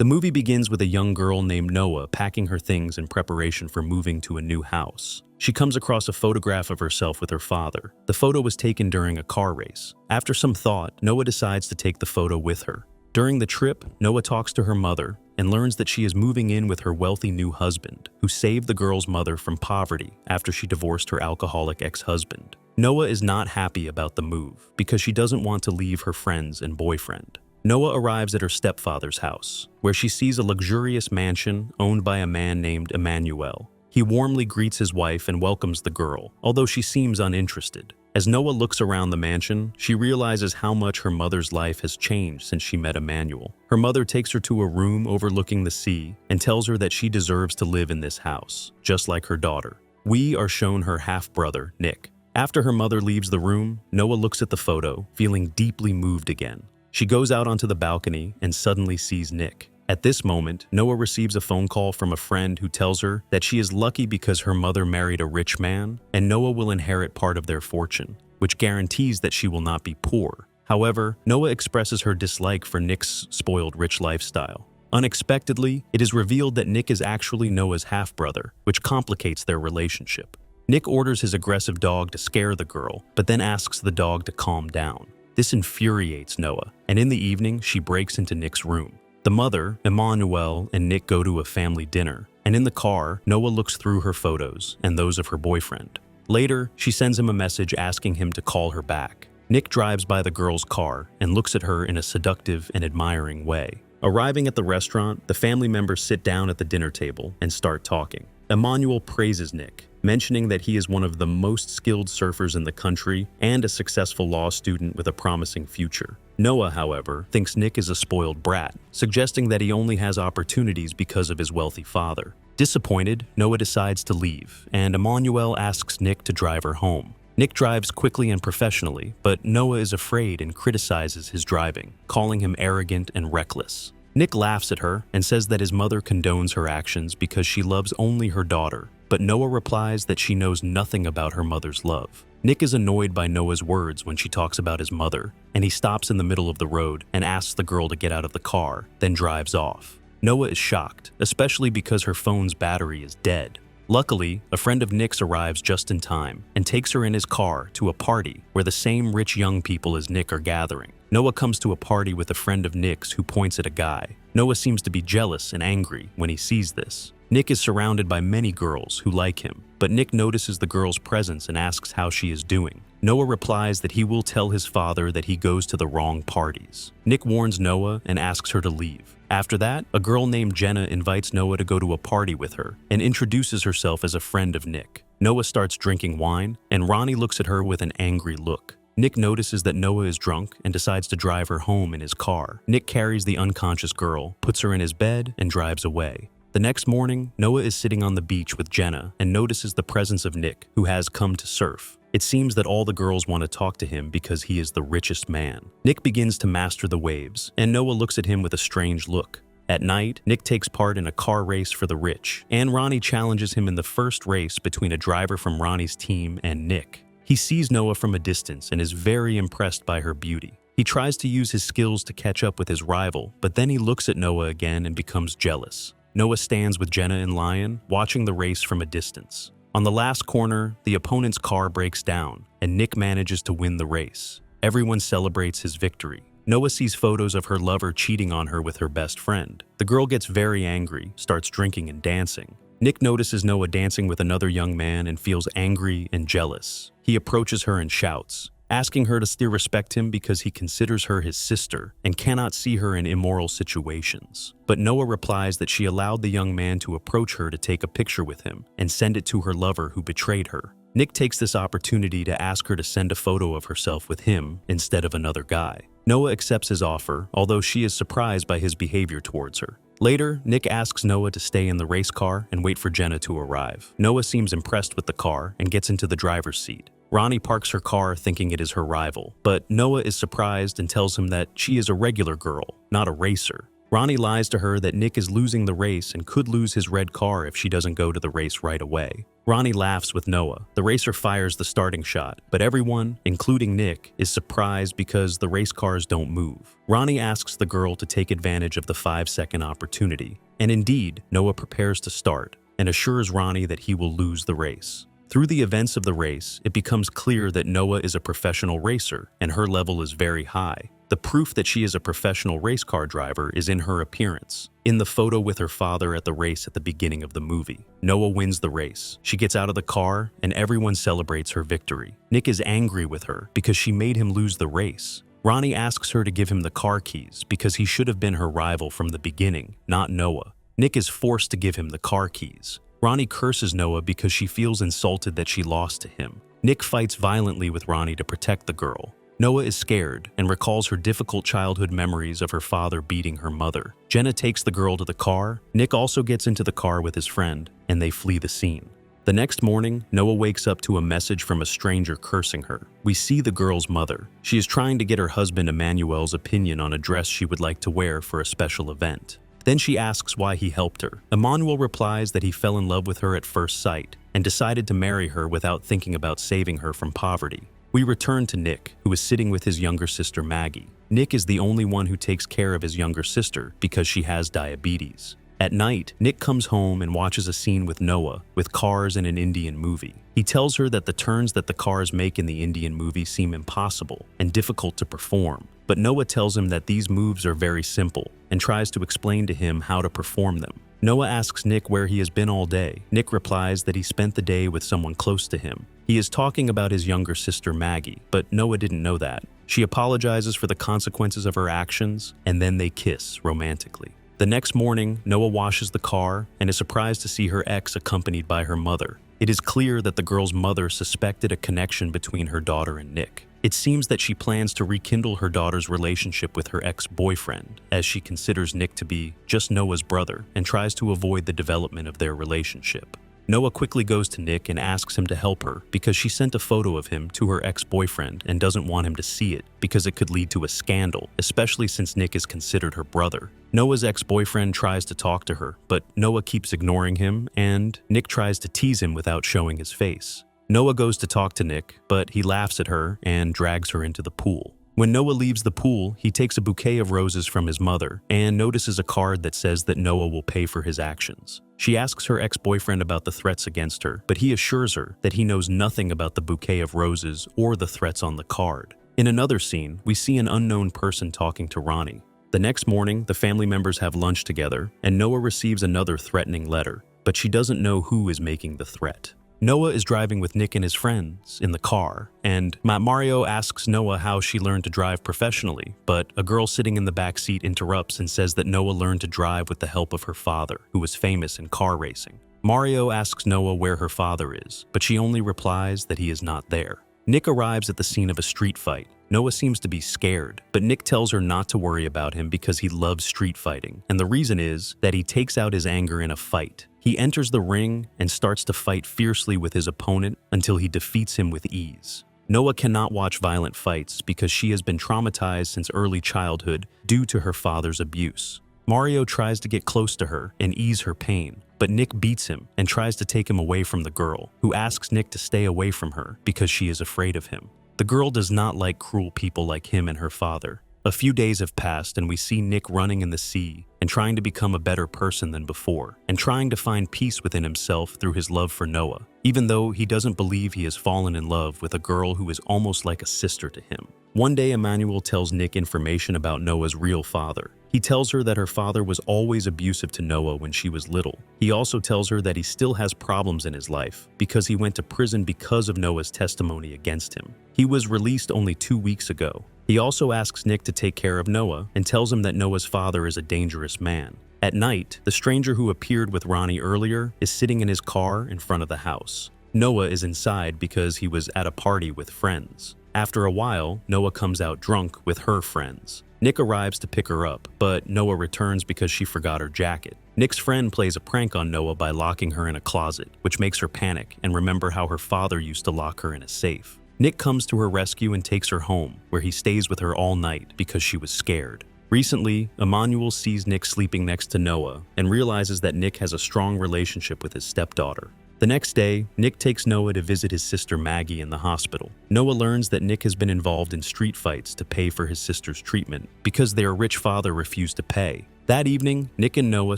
The movie begins with a young girl named Noah packing her things in preparation for moving to a new house. She comes across a photograph of herself with her father. The photo was taken during a car race. After some thought, Noah decides to take the photo with her. During the trip, Noah talks to her mother and learns that she is moving in with her wealthy new husband, who saved the girl's mother from poverty after she divorced her alcoholic ex-husband. Noah is not happy about the move because she doesn't want to leave her friends and boyfriend. Noah arrives at her stepfather's house, where she sees a luxurious mansion owned by a man named Emmanuel. He warmly greets his wife and welcomes the girl, although she seems uninterested. As Noah looks around the mansion, she realizes how much her mother's life has changed since she met Emmanuel. Her mother takes her to a room overlooking the sea and tells her that she deserves to live in this house, just like her daughter. We are shown her half-brother, Nick. After her mother leaves the room, Noah looks at the photo, feeling deeply moved again. She goes out onto the balcony and suddenly sees Nick. At this moment, Noah receives a phone call from a friend who tells her that she is lucky because her mother married a rich man and Noah will inherit part of their fortune, which guarantees that she will not be poor. However, Noah expresses her dislike for Nick's spoiled rich lifestyle. Unexpectedly, it is revealed that Nick is actually Noah's half-brother, which complicates their relationship. Nick orders his aggressive dog to scare the girl, but then asks the dog to calm down. This infuriates Noah, and in the evening, she breaks into Nick's room. The mother, Emmanuel, and Nick go to a family dinner, and in the car, Noah looks through her photos and those of her boyfriend. Later, she sends him a message asking him to call her back. Nick drives by the girl's car and looks at her in a seductive and admiring way. Arriving at the restaurant, the family members sit down at the dinner table and start talking. Emmanuel praises Nick, mentioning that he is one of the most skilled surfers in the country and a successful law student with a promising future. Noah, however, thinks Nick is a spoiled brat, suggesting that he only has opportunities because of his wealthy father. Disappointed, Noah decides to leave, and Emmanuel asks Nick to drive her home. Nick drives quickly and professionally, but Noah is afraid and criticizes his driving, calling him arrogant and reckless. Nick laughs at her and says that his mother condones her actions because she loves only her daughter, but Noah replies that she knows nothing about her mother's love. Nick is annoyed by Noah's words when she talks about his mother, and he stops in the middle of the road and asks the girl to get out of the car, then drives off. Noah is shocked, especially because her phone's battery is dead. Luckily, a friend of Nick's arrives just in time and takes her in his car to a party where the same rich young people as Nick are gathering. Noah comes to a party with a friend of Nick's who points at a guy. Noah seems to be jealous and angry when he sees this. Nick is surrounded by many girls who like him, but Nick notices the girl's presence and asks how she is doing. Noah replies that he will tell his father that he goes to the wrong parties. Nick warns Noah and asks her to leave. After that, a girl named Jenna invites Noah to go to a party with her and introduces herself as a friend of Nick. Noah starts drinking wine, and Ronnie looks at her with an angry look. Nick notices that Noah is drunk and decides to drive her home in his car. Nick carries the unconscious girl, puts her in his bed, and drives away. The next morning, Noah is sitting on the beach with Jenna and notices the presence of Nick, who has come to surf. It seems that all the girls want to talk to him because he is the richest man. Nick begins to master the waves, and Noah looks at him with a strange look. At night, Nick takes part in a car race for the rich, and Ronnie challenges him in the first race between a driver from Ronnie's team and Nick. He sees Noah from a distance and is very impressed by her beauty. He tries to use his skills to catch up with his rival, but then he looks at Noah again and becomes jealous. Noah stands with Jenna and Lion, watching the race from a distance. On the last corner, the opponent's car breaks down, and Nick manages to win the race. Everyone celebrates his victory. Noah sees photos of her lover cheating on her with her best friend. The girl gets very angry, starts drinking and dancing. Nick notices Noah dancing with another young man and feels angry and jealous. He approaches her and shouts, asking her to still respect him because he considers her his sister and cannot see her in immoral situations. But Noah replies that she allowed the young man to approach her to take a picture with him and send it to her lover who betrayed her. Nick takes this opportunity to ask her to send a photo of herself with him instead of another guy. Noah accepts his offer, although she is surprised by his behavior towards her. Later, Nick asks Noah to stay in the race car and wait for Jenna to arrive. Noah seems impressed with the car and gets into the driver's seat. Ronnie parks her car thinking it is her rival, but Noah is surprised and tells him that she is a regular girl, not a racer. Ronnie lies to her that Nick is losing the race and could lose his red car if she doesn't go to the race right away. Ronnie laughs with Noah. The racer fires the starting shot, but everyone, including Nick, is surprised because the race cars don't move. Ronnie asks the girl to take advantage of the 5-second opportunity, and indeed, Noah prepares to start and assures Ronnie that he will lose the race. Through the events of the race, it becomes clear that Noah is a professional racer and her level is very high. The proof that she is a professional race car driver is in her appearance. In the photo with her father at the race at the beginning of the movie, Noah wins the race. She gets out of the car and everyone celebrates her victory. Nick is angry with her because she made him lose the race. Ronnie asks her to give him the car keys because he should have been her rival from the beginning, not Noah. Nick is forced to give him the car keys. Ronnie curses Noah because she feels insulted that she lost to him. Nick fights violently with Ronnie to protect the girl. Noah is scared and recalls her difficult childhood memories of her father beating her mother. Jenna takes the girl to the car. Nick also gets into the car with his friend, and they flee the scene. The next morning, Noah wakes up to a message from a stranger cursing her. We see the girl's mother. She is trying to get her husband Emmanuel's opinion on a dress she would like to wear for a special event. Then she asks why he helped her. Emmanuel replies that he fell in love with her at first sight and decided to marry her without thinking about saving her from poverty. We return to Nick, who is sitting with his younger sister Maggie. Nick is the only one who takes care of his younger sister because she has diabetes. At night, Nick comes home and watches a scene with Noah, with cars in an Indian movie. He tells her that the turns that the cars make in the Indian movie seem impossible and difficult to perform. But Noah tells him that these moves are very simple and tries to explain to him how to perform them. Noah asks Nick where he has been all day. Nick replies that he spent the day with someone close to him. He is talking about his younger sister Maggie, but Noah didn't know that. She apologizes for the consequences of her actions, and then they kiss romantically. The next morning, Noah washes the car and is surprised to see her ex accompanied by her mother. It is clear that the girl's mother suspected a connection between her daughter and Nick. It seems that she plans to rekindle her daughter's relationship with her ex-boyfriend, as she considers Nick to be just Noah's brother and tries to avoid the development of their relationship. Noah quickly goes to Nick and asks him to help her because she sent a photo of him to her ex-boyfriend and doesn't want him to see it because it could lead to a scandal, especially since Nick is considered her brother. Noah's ex-boyfriend tries to talk to her, but Noah keeps ignoring him and Nick tries to tease him without showing his face. Noah goes to talk to Nick, but he laughs at her and drags her into the pool. When Noah leaves the pool, he takes a bouquet of roses from his mother and notices a card that says that Noah will pay for his actions. She asks her ex-boyfriend about the threats against her, but he assures her that he knows nothing about the bouquet of roses or the threats on the card. In another scene, we see an unknown person talking to Ronnie. The next morning, the family members have lunch together, and Noah receives another threatening letter, but she doesn't know who is making the threat. Noah is driving with Nick and his friends in the car, and Mario asks Noah how she learned to drive professionally, but a girl sitting in the back seat interrupts and says that Noah learned to drive with the help of her father, who was famous in car racing. Mario asks Noah where her father is, but she only replies that he is not there. Nick arrives at the scene of a street fight. Noah seems to be scared, but Nick tells her not to worry about him because he loves street fighting, and the reason is that he takes out his anger in a fight. He enters the ring and starts to fight fiercely with his opponent until he defeats him with ease. Noah cannot watch violent fights because she has been traumatized since early childhood due to her father's abuse. Mario tries to get close to her and ease her pain, but Nick beats him and tries to take him away from the girl, who asks Nick to stay away from her because she is afraid of him. The girl does not like cruel people like him and her father. A few days have passed and we see Nick running in the sea and trying to become a better person than before, and trying to find peace within himself through his love for Noah, even though he doesn't believe he has fallen in love with a girl who is almost like a sister to him. One day, Emmanuel tells Nick information about Noah's real father. He tells her that her father was always abusive to Noah when she was little. He also tells her that he still has problems in his life because he went to prison because of Noah's testimony against him. He was released only 2 weeks ago. He also asks Nick to take care of Noah and tells him that Noah's father is a dangerous man. At night, the stranger who appeared with Ronnie earlier is sitting in his car in front of the house. Noah is inside because he was at a party with friends. After a while, Noah comes out drunk with her friends. Nick arrives to pick her up, but Noah returns because she forgot her jacket. Nick's friend plays a prank on Noah by locking her in a closet, which makes her panic and remember how her father used to lock her in a safe. Nick comes to her rescue and takes her home, where he stays with her all night because she was scared. Recently, Emmanuel sees Nick sleeping next to Noah and realizes that Nick has a strong relationship with his stepdaughter. The next day, Nick takes Noah to visit his sister Maggie in the hospital. Noah learns that Nick has been involved in street fights to pay for his sister's treatment because their rich father refused to pay. That evening, Nick and Noah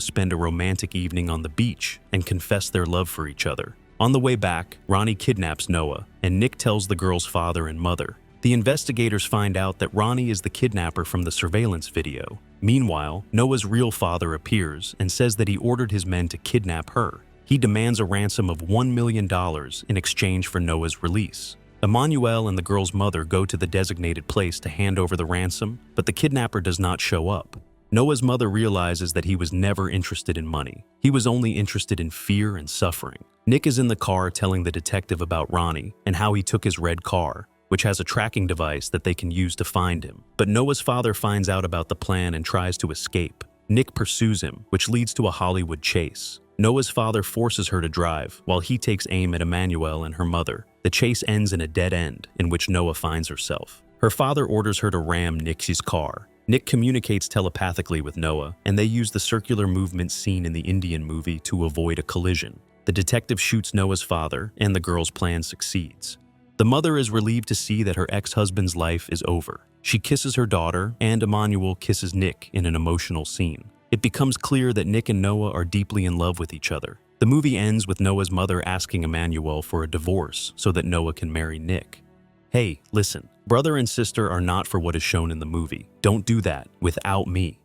spend a romantic evening on the beach and confess their love for each other. On the way back, Ronnie kidnaps Noah, and Nick tells the girl's father and mother. The investigators find out that Ronnie is the kidnapper from the surveillance video. Meanwhile, Noah's real father appears and says that he ordered his men to kidnap her. He demands a ransom of $1 million in exchange for Noah's release. Emmanuel and the girl's mother go to the designated place to hand over the ransom, but the kidnapper does not show up. Noah's mother realizes that he was never interested in money. He was only interested in fear and suffering. Nick is in the car telling the detective about Ronnie and how he took his red car, which has a tracking device that they can use to find him. But Noah's father finds out about the plan and tries to escape. Nick pursues him, which leads to a Hollywood chase. Noah's father forces her to drive, while he takes aim at Emmanuel and her mother. The chase ends in a dead end, in which Noah finds herself. Her father orders her to ram Nick's car. Nick communicates telepathically with Noah, and they use the circular movement seen in the Indian movie to avoid a collision. The detective shoots Noah's father, and the girl's plan succeeds. The mother is relieved to see that her ex-husband's life is over. She kisses her daughter, and Emmanuel kisses Nick in an emotional scene. It becomes clear that Nick and Noah are deeply in love with each other. The movie ends with Noah's mother asking Emmanuel for a divorce so that Noah can marry Nick. Hey, listen, brother and sister are not for what is shown in the movie. Don't do that without me.